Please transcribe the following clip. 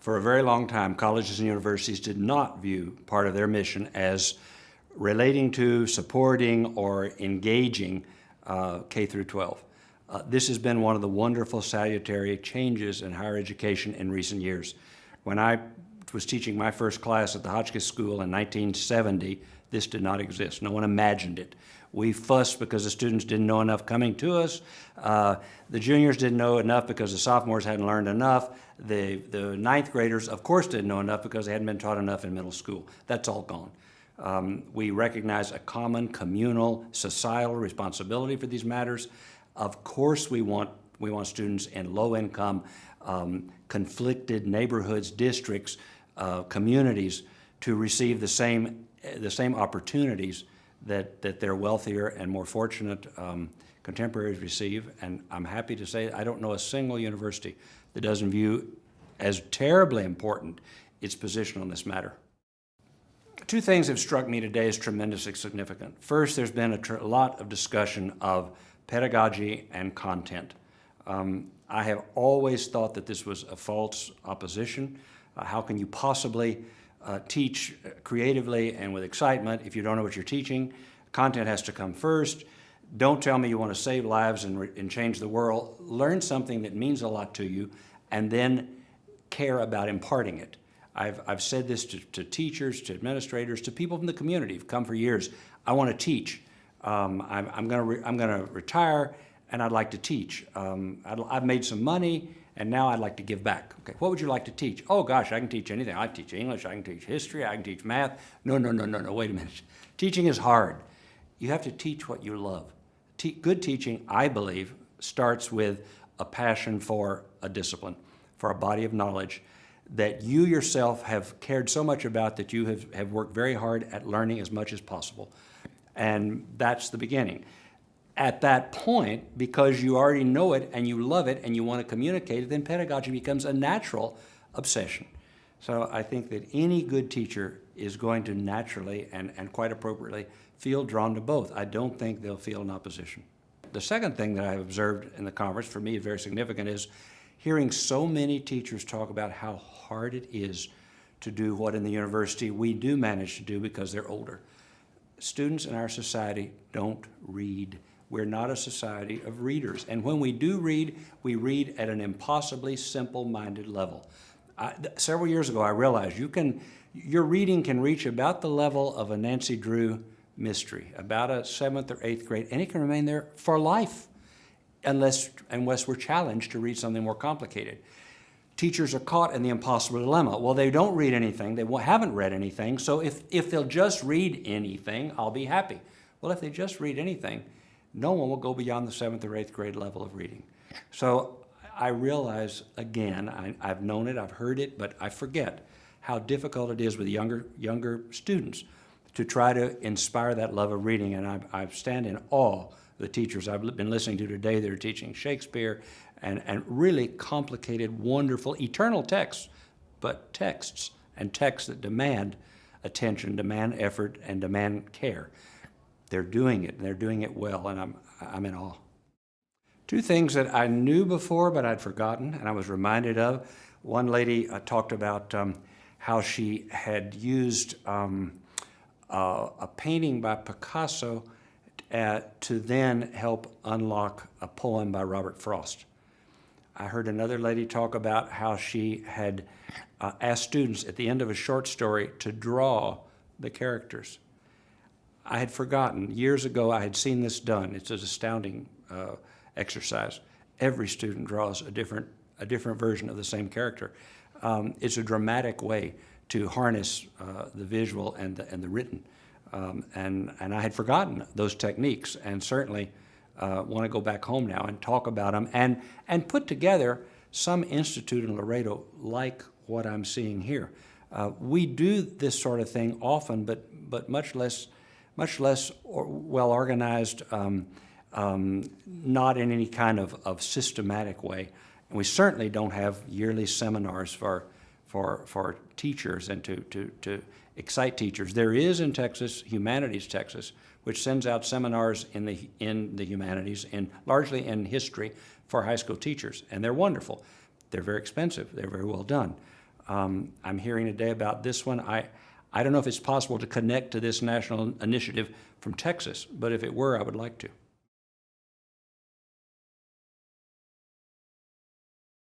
For a very long time, colleges and universities did not view part of their mission as relating to, supporting, or engaging K through 12. This has been one of the wonderful salutary changes in higher education in recent years. When I was teaching my first class at the Hotchkiss School in 1970, this did not exist. No one imagined it. We fussed because the students didn't know enough coming to us. The juniors didn't know enough because the sophomores hadn't learned enough. The ninth graders, of course, didn't know enough because they hadn't been taught enough in middle school. That's all gone. We recognize a common communal societal responsibility for these matters. Of course, we want students in low-income, conflicted neighborhoods, districts, communities to receive the same opportunities that their wealthier and more fortunate contemporaries receive. And I'm happy to say I don't know a single university that doesn't view as terribly important its position on this matter. Two things have struck me today as tremendously significant. First, there's been a lot of discussion of pedagogy and content. I have always thought that this was a false opposition. How can you possibly teach creatively and with excitement if you don't know what you're teaching? Content has to come first. Don't tell me you want to save lives and change the world. Learn something that means a lot to you and then care about imparting it. I've said this to teachers, to administrators, to people from the community who've come for years. I want to teach. I'm going to retire and I'd like to teach. I've made some money and now I'd like to give back. Okay, what would you like to teach? Oh gosh, I can teach anything. I can teach English, I can teach history, I can teach math. No, wait a minute. Teaching is hard. You have to teach what you love. Good teaching, I believe, starts with a passion for a discipline, for a body of knowledge that you yourself have cared so much about that you have worked very hard at learning as much as possible. And that's the beginning. At that point, because you already know it and you love it and you want to communicate it, then pedagogy becomes a natural obsession. So I think that any good teacher is going to naturally and quite appropriately feel drawn to both. I don't think they'll feel an opposition. The second thing that I've observed in the conference, for me is very significant, is hearing so many teachers talk about how hard it is to do what in the university we do manage to do because they're older. Students in our society don't read. We're not a society of readers. And when we do read, we read at an impossibly simple-minded level. Several years ago, I realized your reading can reach about the level of a Nancy Drew mystery, about a 7th or 8th grade, and it can remain there for life unless we're challenged to read something more complicated. Teachers are caught in the impossible dilemma. Well, they don't read anything, they haven't read anything, so if they'll just read anything, I'll be happy. Well, if they just read anything, no one will go beyond the 7th or 8th grade level of reading. So I realize, again, I've known it, I've heard it, but I forget how difficult it is with younger students to try to inspire that love of reading. And I stand in awe of the teachers I've been listening to today that are teaching Shakespeare and really complicated, wonderful, eternal texts, but texts that demand attention, demand effort, and demand care. They're doing it, and they're doing it well, and I'm in awe. Two things that I knew before, but I'd forgotten, and I was reminded of. One lady talked about how she had used a painting by Picasso to then help unlock a poem by Robert Frost. I heard another lady talk about how she had asked students at the end of a short story to draw the characters. I had forgotten. Years ago, I had seen this done. It's an astounding exercise. Every student draws a different version of the same character. It's a dramatic way to harness the visual and the written. And I had forgotten those techniques, and certainly want to go back home now and talk about them and put together some institute in Laredo like what I'm seeing here. We do this sort of thing often, but much less well organized, not in any kind of systematic way. And we certainly don't have yearly seminars for teachers and to excite teachers. There is in Texas, Humanities Texas, which sends out seminars in the humanities, largely in history, for high school teachers, and they're wonderful. They're very expensive. They're very well done. I'm hearing today about this one. I don't know if it's possible to connect to this national initiative from Texas, but if it were, I would like to.